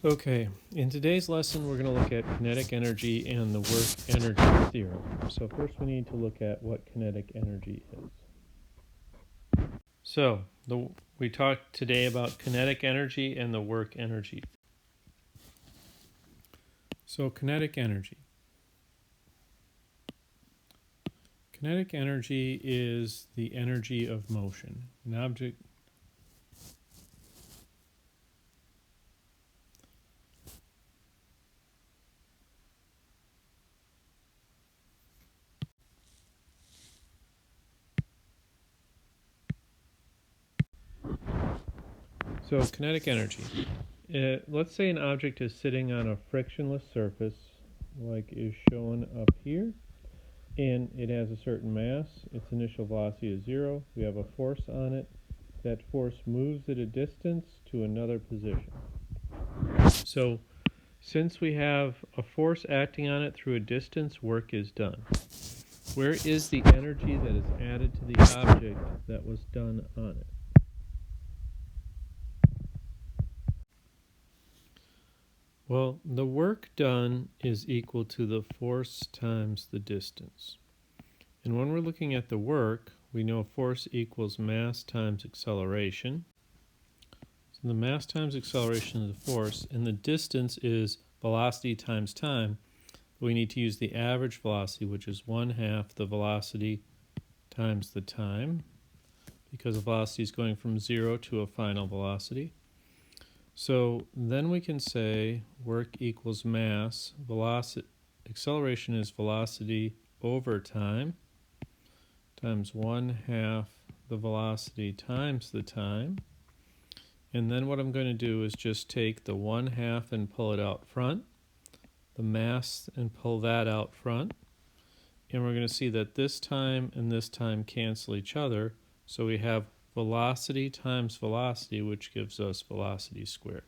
Okay, in today's lesson we're going to look at kinetic energy and the work energy theorem. So first we need to look at what kinetic energy is. So we talked today about kinetic energy and the work energy. So kinetic energy. Kinetic energy is the energy of motion. An object So kinetic energy. Let's say an object is sitting on a frictionless surface, like is shown up here, and it has a certain mass. Its initial velocity is 0. We have a force on it. That force moves it a distance to another position. So since we have a force acting on it through a distance, work is done. Where is the energy that is added to the object that was done on it? Well, the work done is equal to the force times the distance. And when we're looking at the work, we know force equals mass times acceleration. So the mass times acceleration is the force, and the distance is velocity times time. We need to use the average velocity, which is 1/2 the velocity times the time, because the velocity is going from 0 to a final velocity. So then we can say work equals mass, velocity, acceleration is velocity over time, times 1/2 the velocity times the time. And then what I'm going to do is just take the 1/2 and pull it out front, the mass and pull that out front. And we're going to see that this time and this time cancel each other. So we have velocity times velocity, which gives us velocity squared.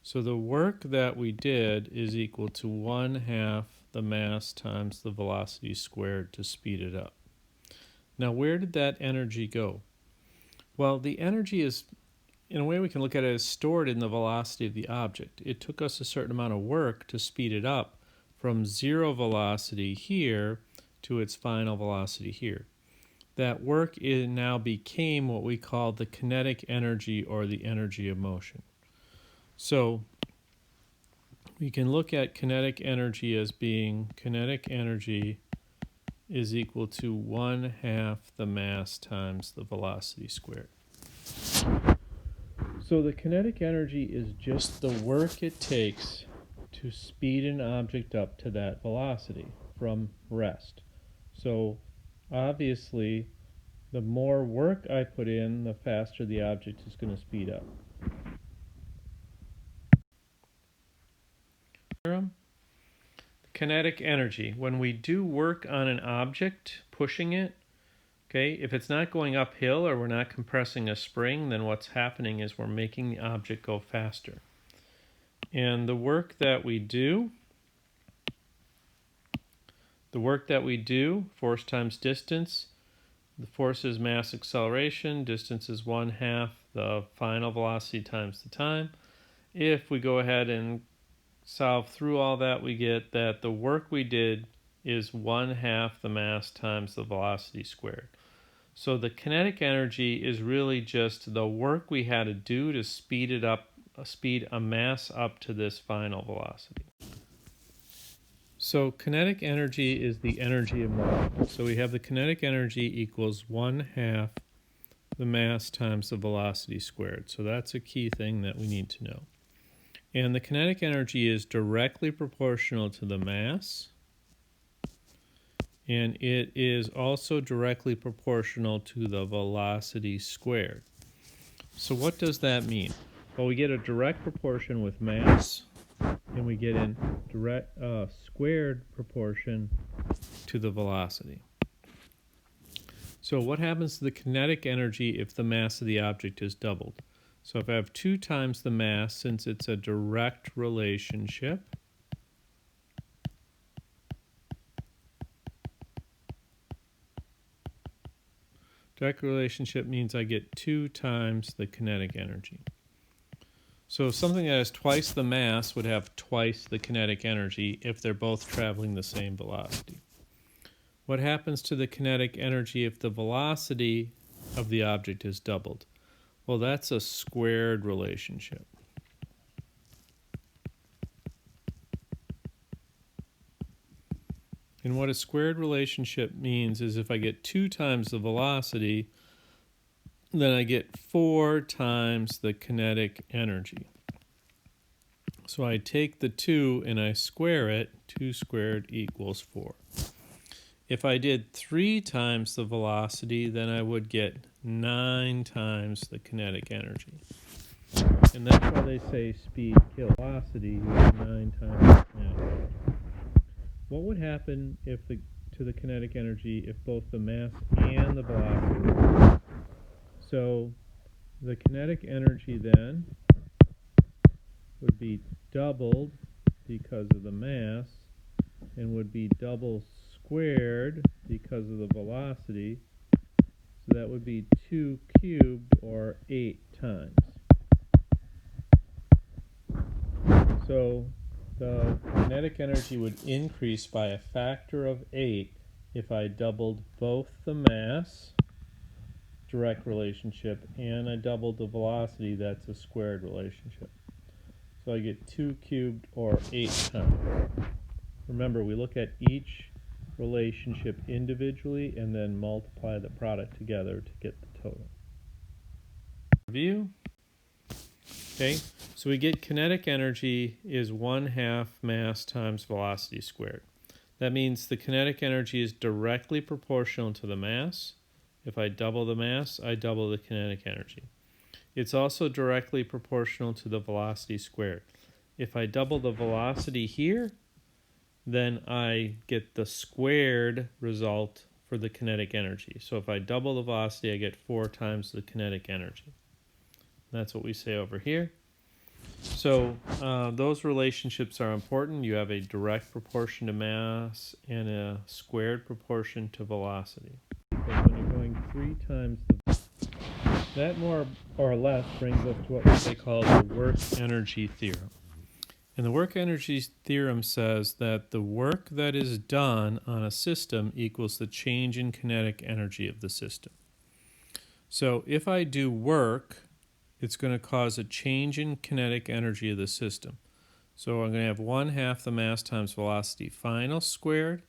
So the work that we did is equal to 1/2 the mass times the velocity squared to speed it up. Now, where did that energy go? Well, the energy is, in a way we can look at it as stored in the velocity of the object. It took us a certain amount of work to speed it up from 0 velocity here to its final velocity here. That work now became what we call the kinetic energy, or the energy of motion. So we can look at kinetic energy as being kinetic energy is equal to 1/2 the mass times the velocity squared. So the kinetic energy is just the work it takes to speed an object up to that velocity from rest. So obviously, the more work I put in, the faster the object is going to speed up. Kinetic energy. When we do work on an object, pushing it, okay, if it's not going uphill or we're not compressing a spring, then what's happening is we're making the object go faster. And the work that we do, force times distance, the force is mass acceleration, distance is 1/2 the final velocity times the time. If we go ahead and solve through all that, we get that the work we did is 1/2 the mass times the velocity squared. So the kinetic energy is really just the work we had to do to speed it up, speed a mass up to this final velocity. So kinetic energy is the energy of motion. So we have the kinetic energy equals 1/2 the mass times the velocity squared. So that's a key thing that we need to know. And the kinetic energy is directly proportional to the mass, and it is also directly proportional to the velocity squared. So what does that mean? Well, we get a direct proportion with mass, and we get a direct squared proportion to the velocity. So what happens to the kinetic energy if the mass of the object is doubled? So if I have 2 times the mass, since it's a direct relationship, direct relationship means I get 2 times the kinetic energy. So something that has twice the mass would have twice the kinetic energy if they're both traveling the same velocity. What happens to the kinetic energy if the velocity of the object is doubled? Well, that's a squared relationship. And what a squared relationship means is if I get 2 times the velocity, then I get 4 times the kinetic energy. So I take the 2 and I square it. 2 squared equals 4. If I did 3 times the velocity, then I would get 9 times the kinetic energy. And that's why they say speed kill velocity, you have 9 times the kinetic energy. What would happen to the kinetic energy if both the mass and the velocity were? So the kinetic energy then would be doubled because of the mass and would be double squared because of the velocity. So that would be 2 cubed, or 8 times. So the kinetic energy would increase by a factor of 8 if I doubled both the mass, direct relationship, and I doubled the velocity, that's a squared relationship. So I get 2 cubed, or 8 times. Remember, we look at each relationship individually and then multiply the product together to get the total. Review. Okay, so we get kinetic energy is 1/2 mass times velocity squared. That means the kinetic energy is directly proportional to the mass. If I double the mass, I double the kinetic energy. It's also directly proportional to the velocity squared. If I double the velocity here, then I get the squared result for the kinetic energy. So if I double the velocity, I get 4 times the kinetic energy. That's what we say over here. So those relationships are important. You have a direct proportion to mass and a squared proportion to velocity. Because when you're going 3 times that more or less brings us to what they call the work energy theorem. And the work energy theorem says that the work that is done on a system equals the change in kinetic energy of the system. So if I do work, it's going to cause a change in kinetic energy of the system. So I'm going to have 1/2 the mass times velocity final squared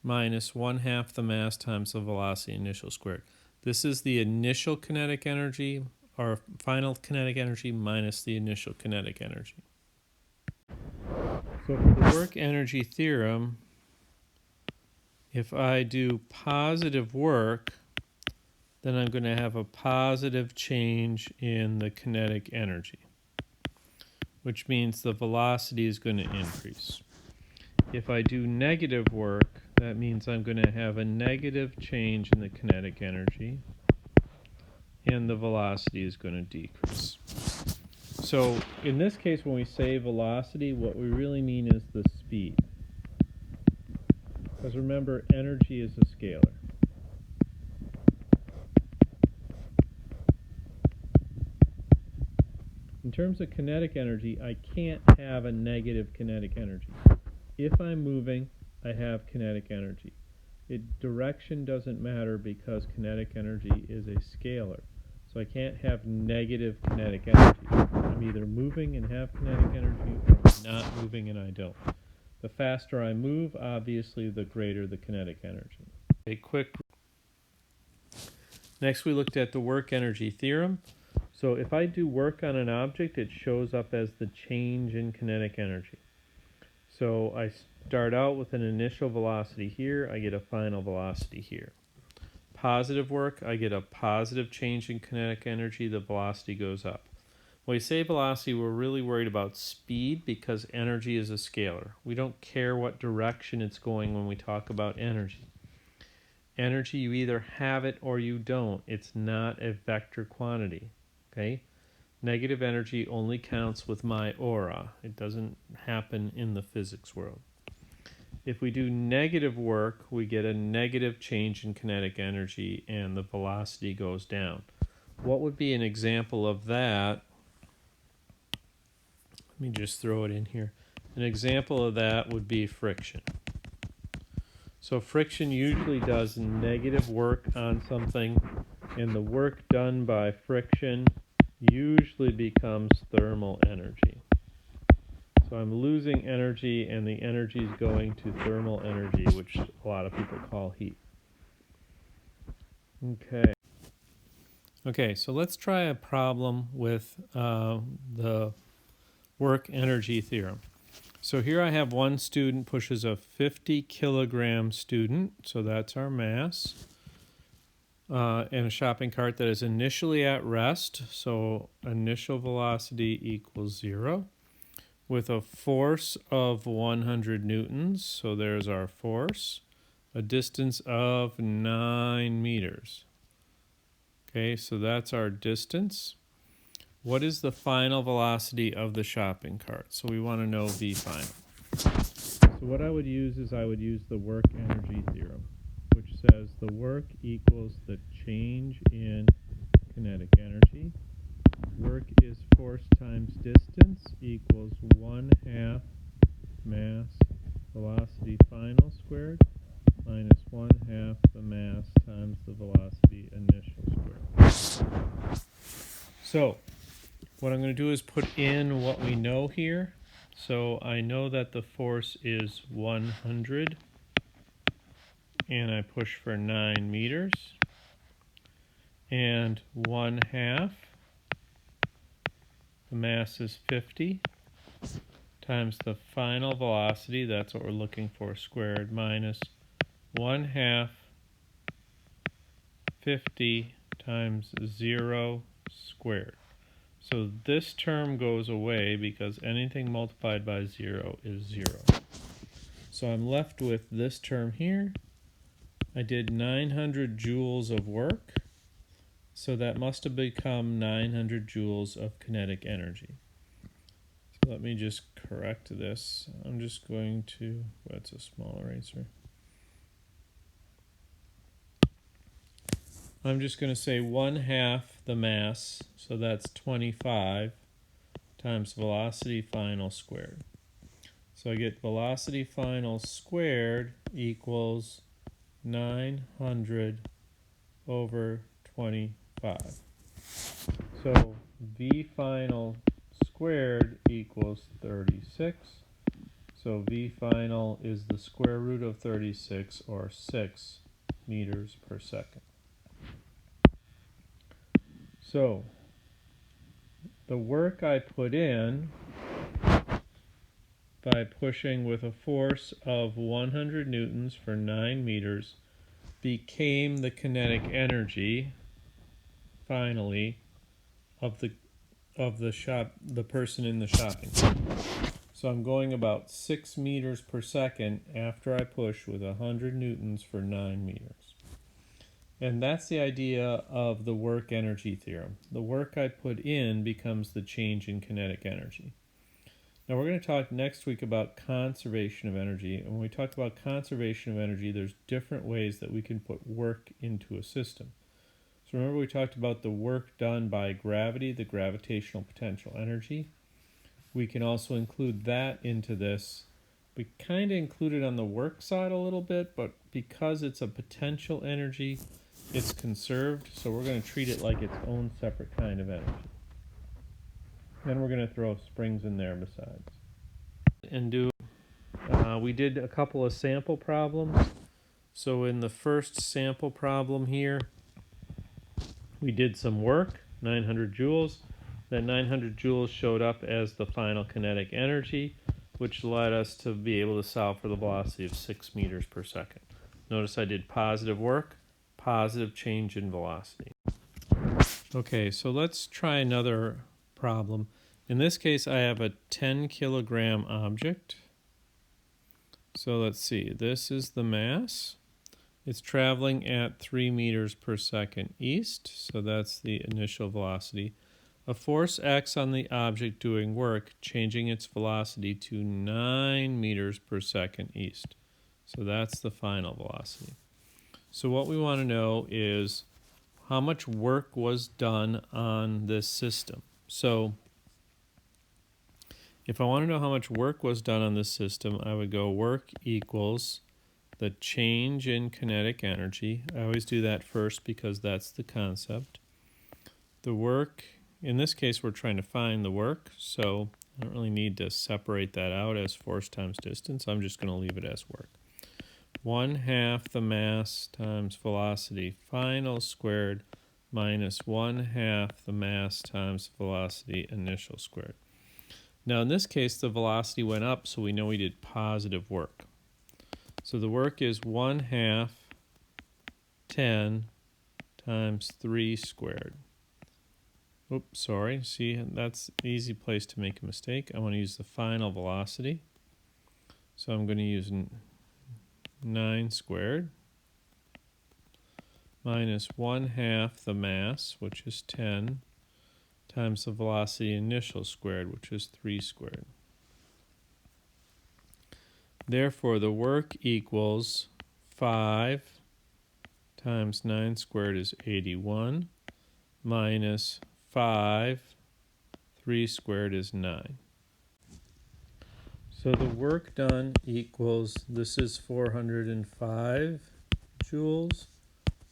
minus 1/2 the mass times the velocity initial squared. This is the initial kinetic energy, or final kinetic energy, minus the initial kinetic energy. So for the work energy theorem, if I do positive work, then I'm going to have a positive change in the kinetic energy, which means the velocity is going to increase. If I do negative work, that means I'm going to have a negative change in the kinetic energy, and the velocity is going to decrease. So in this case, when we say velocity, what we really mean is the speed. Because remember, energy is a scalar. In terms of kinetic energy, I can't have a negative kinetic energy. If I'm moving, I have kinetic energy. Direction doesn't matter because kinetic energy is a scalar. So I can't have negative kinetic energy. I'm either moving and have kinetic energy, or I'm not moving and I don't. The faster I move, obviously, the greater the kinetic energy. Next, we looked at the work energy theorem. So if I do work on an object, it shows up as the change in kinetic energy. So I start out with an initial velocity here, I get a final velocity here. Positive work, I get a positive change in kinetic energy, the velocity goes up. When we say velocity, we're really worried about speed because energy is a scalar. We don't care what direction it's going when we talk about energy. Energy, you either have it or you don't. It's not a vector quantity. Okay? Negative energy only counts with my aura. It doesn't happen in the physics world. If we do negative work, we get a negative change in kinetic energy and the velocity goes down. What would be an example of that? me just throw it in here. An example of that would be friction. So friction usually does negative work on something, and the work done by friction usually becomes thermal energy. So I'm losing energy, and the energy is going to thermal energy, which a lot of people call heat. Okay, so let's try a problem with the work energy theorem. So here I have one student pushes a 50 kilogram student, so that's our mass, in a shopping cart that is initially at rest, so initial velocity equals 0, with a force of 100 newtons, so there's our force, a distance of 9 meters. Okay, so that's our distance. What is the final velocity of the shopping cart? So we want to know V final. So what I would use is I would use the work energy theorem, which says the work equals the change in kinetic energy. Work is force times distance equals 1/2 mass velocity final squared minus 1/2 the mass times the velocity initial squared. So what I'm going to do is put in what we know here. So I know that the force is 100, and I push for 9 meters, and 1/2, the mass is 50, times the final velocity, that's what we're looking for, squared, minus 1/2 50 times 0 squared. So this term goes away because anything multiplied by 0 is 0. So I'm left with this term here. I did 900 joules of work, so that must have become 900 joules of kinetic energy. So let me just correct this. I'm just going to, that's a small eraser. I'm just going to say 1/2 the mass, so that's 25, times velocity final squared. So I get velocity final squared equals 900 over 25. So V final squared equals 36. So V final is the square root of 36, or 6 meters per second. So the work I put in by pushing with a force of 100 newtons for 9 meters became the kinetic energy, finally, of the person in the shopping cart. So I'm going about 6 meters per second after I push with 100 newtons for 9 meters. And that's the idea of the work energy theorem. The work I put in becomes the change in kinetic energy. Now we're going to talk next week about conservation of energy. And when we talk about conservation of energy, there's different ways that we can put work into a system. So remember we talked about the work done by gravity, the gravitational potential energy. We can also include that into this. We kind of include it on the work side a little bit, but because it's a potential energy, it's conserved, so we're going to treat it like its own separate kind of energy. Then we're going to throw springs in there besides. And we did a couple of sample problems. So in the first sample problem here, we did some work, 900 joules. That 900 joules showed up as the final kinetic energy, which led us to be able to solve for the velocity of 6 meters per second. Notice I did positive work, positive change in velocity. Okay, so let's try another problem. In this case, I have a 10 kilogram object. So let's see, this is the mass. It's traveling at 3 meters per second east, so that's the initial velocity. A force acts on the object doing work, changing its velocity to 9 meters per second east. So that's the final velocity. So what we want to know is how much work was done on this system. So If I want to know how much work was done on this system, I would go work equals the change in kinetic energy. I always do that first because that's the concept. The work, in this case, we're trying to find the work, so I don't really need to separate that out as force times distance. I'm just going to leave it as work. 1/2 the mass times velocity final squared minus 1/2 the mass times velocity initial squared. Now in this case the velocity went up, so we know we did positive work. So the work is 1/2 10 times 3 squared. Oops, sorry. See, that's an easy place to make a mistake. I want to use the final velocity. So I'm going to use 9 squared minus 1/2 the mass, which is 10, times the velocity initial squared, which is 3 squared. Therefore, the work equals 5 times 9 squared is 81, minus 5, 3 squared is 9. So the work done equals, this is 405 joules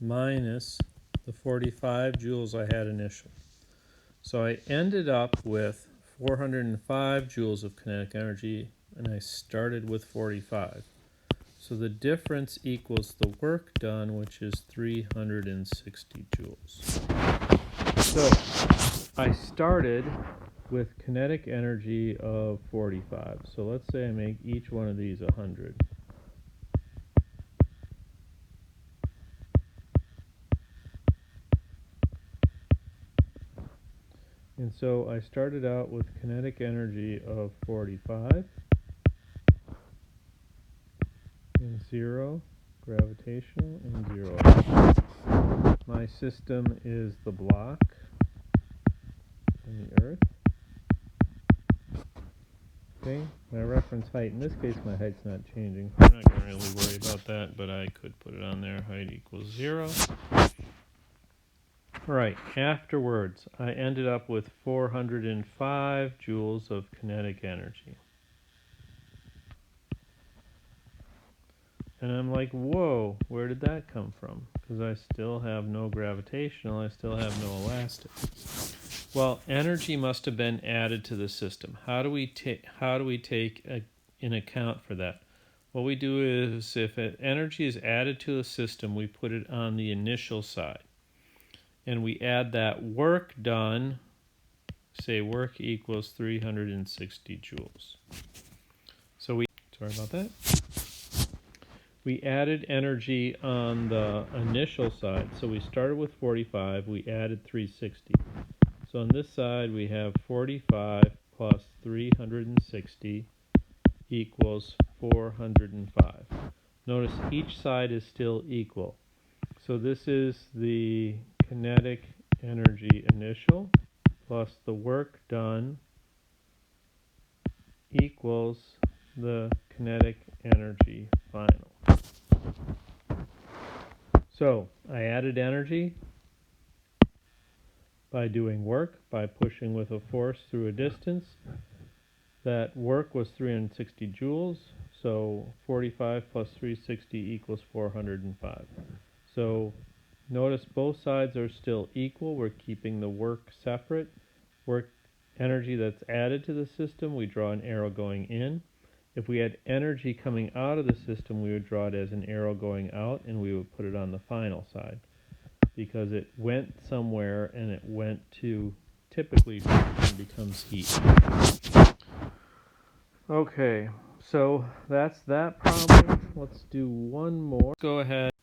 minus the 45 joules I had initially. So I ended up with 405 joules of kinetic energy, and I started with 45. So the difference equals the work done, which is 360 joules. So I started with kinetic energy of 45. So let's say I make each one of these 100. And so I started out with kinetic energy of 45 and 0, gravitational, and 0. My system is the block and the Earth. Okay, my reference height, in this case my height's not changing. I'm not going to really worry about that, but I could put it on there. Height equals 0. Right, afterwards I ended up with 405 joules of kinetic energy. And I'm like, whoa, where did that come from? Because I still have no gravitational, I still have no elastic. Well, energy must have been added to the system. How do we take in account for that? What we do is, if energy is added to a system, we put it on the initial side. And we add that work done, say work equals 360 joules. So sorry about that. We added energy on the initial side. So we started with 45, we added 360. So on this side we have 45 plus 360 equals 405. Notice each side is still equal. So this is the kinetic energy initial plus the work done equals the kinetic energy final. So I added energy by doing work, by pushing with a force through a distance. That work was 360 joules, so 45 plus 360 equals 405. So notice both sides are still equal. We're keeping the work separate. Work energy that's added to the system, we draw an arrow going in. If we had energy coming out of the system, we would draw it as an arrow going out, and we would put it on the final side, because it went somewhere and it went to, typically becomes heat. Okay, so that's that problem. Let's do one more. Go ahead.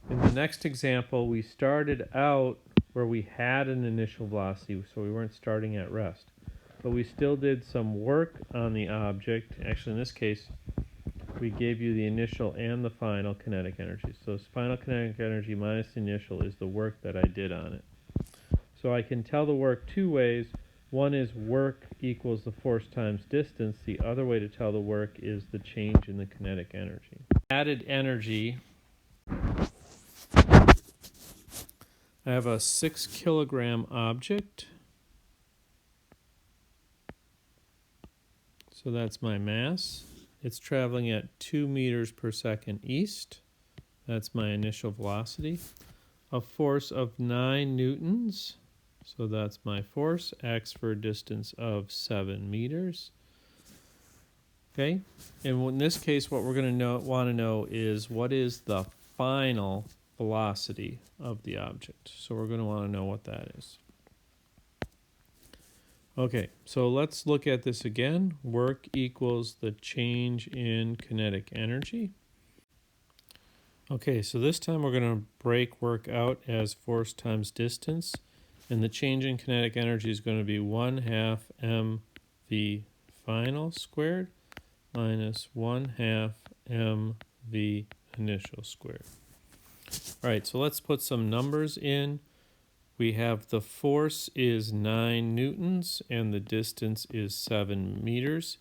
In the next example, we started out where we had an initial velocity, so we weren't starting at rest. But we still did some work on the object. Actually, in this case, we gave you the initial and the final kinetic energy. So final kinetic energy minus the initial is the work that I did on it. So I can tell the work two ways. One is work equals the force times distance. The other way to tell the work is the change in the kinetic energy. Added energy. I have a 6 kilogram object. So that's my mass. It's traveling at 2 meters per second east. That's my initial velocity. A force of 9 newtons. So that's my force. Acts for a distance of 7 meters. Okay, and in this case, what we're going to want to know is what is the final velocity of the object. So we're going to want to know what that is. Okay, so let's look at this again. Work equals the change in kinetic energy. Okay, so this time we're going to break work out as force times distance, and the change in kinetic energy is going to be 1/2 mv final squared minus 1/2 mv initial squared. All right, so let's put some numbers in. We have the force is 9 newtons and the distance is 7 meters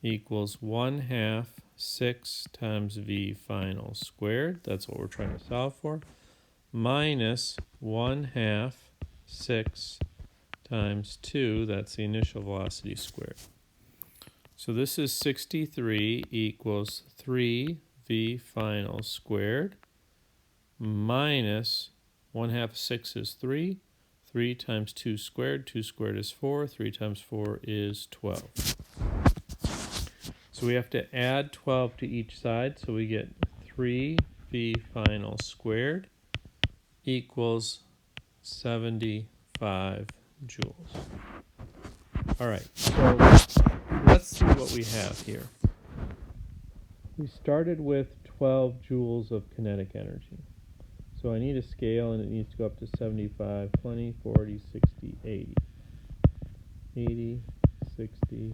equals 1/2 6 times v final squared. That's what we're trying to solve for. Minus 1/2 6 times 2, that's the initial velocity squared. So this is 63 equals 3v final squared minus 1/2 6 is 3. 3 times 2 squared. 2 squared is 4. 3 times 4 is 12. So we have to add 12 to each side. So we get 3v final squared equals 75 joules. All right, so let's see what we have here. We started with 12 joules of kinetic energy. So I need a scale, and it needs to go up to 75, 20, 40, 60, 80. 80, 60,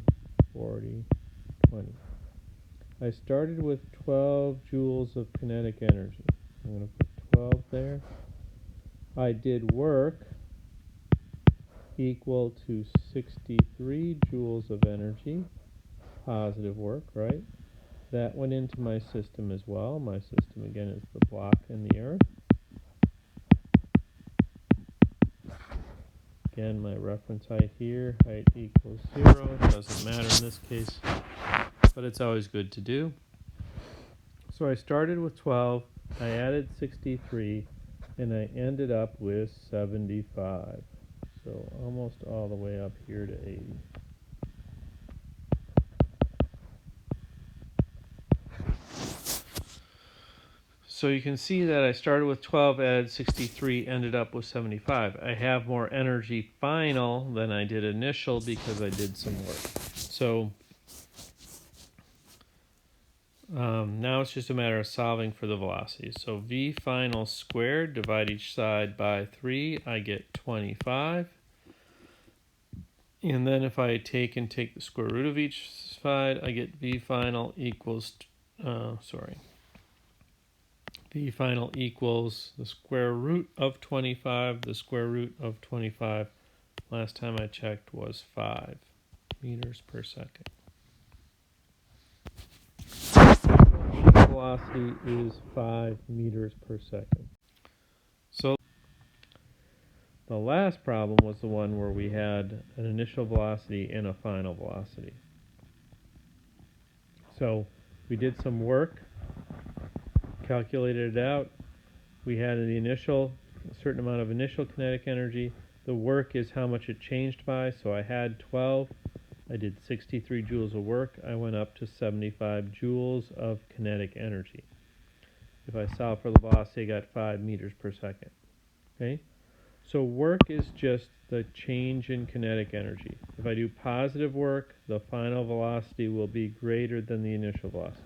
40, 20. I started with 12 joules of kinetic energy. I'm going to put 12 there. I did work equal to 63 joules of energy, positive work, right? That went into my system as well. My system, again, is the block and the earth. Again, my reference height here, height equals 0. Doesn't matter in this case, but it's always good to do. So I started with 12, I added 63, and I ended up with 75. So almost all the way up here to 80. So you can see that I started with 12, added 63, ended up with 75. I have more energy final than I did initial because I did some work. So now it's just a matter of solving for the velocity. So v final squared, divide each side by 3, I get 25. And then if I take the square root of each side, I get v final equals, v final equals the square root of 25. The square root of 25, last time I checked, was 5 meters per second. The velocity is 5 meters per second. So the last problem was the one where we had an initial velocity and a final velocity. So we did some work, calculated it out. We had a certain amount of initial kinetic energy. The work is how much it changed by. So I had 12. I did 63 joules of work. I went up to 75 joules of kinetic energy. If I solve for the velocity, I got 5 meters per second. Okay? So work is just the change in kinetic energy. If I do positive work, the final velocity will be greater than the initial velocity.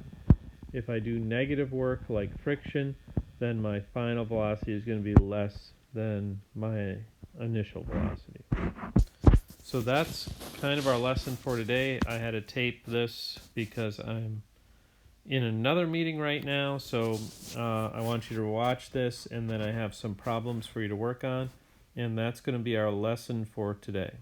If I do negative work like friction, then my final velocity is going to be less than my initial velocity. So that's kind of our lesson for today. I had to tape this because I'm in another meeting right now, so I want you to watch this, and then I have some problems for you to work on, and that's going to be our lesson for today.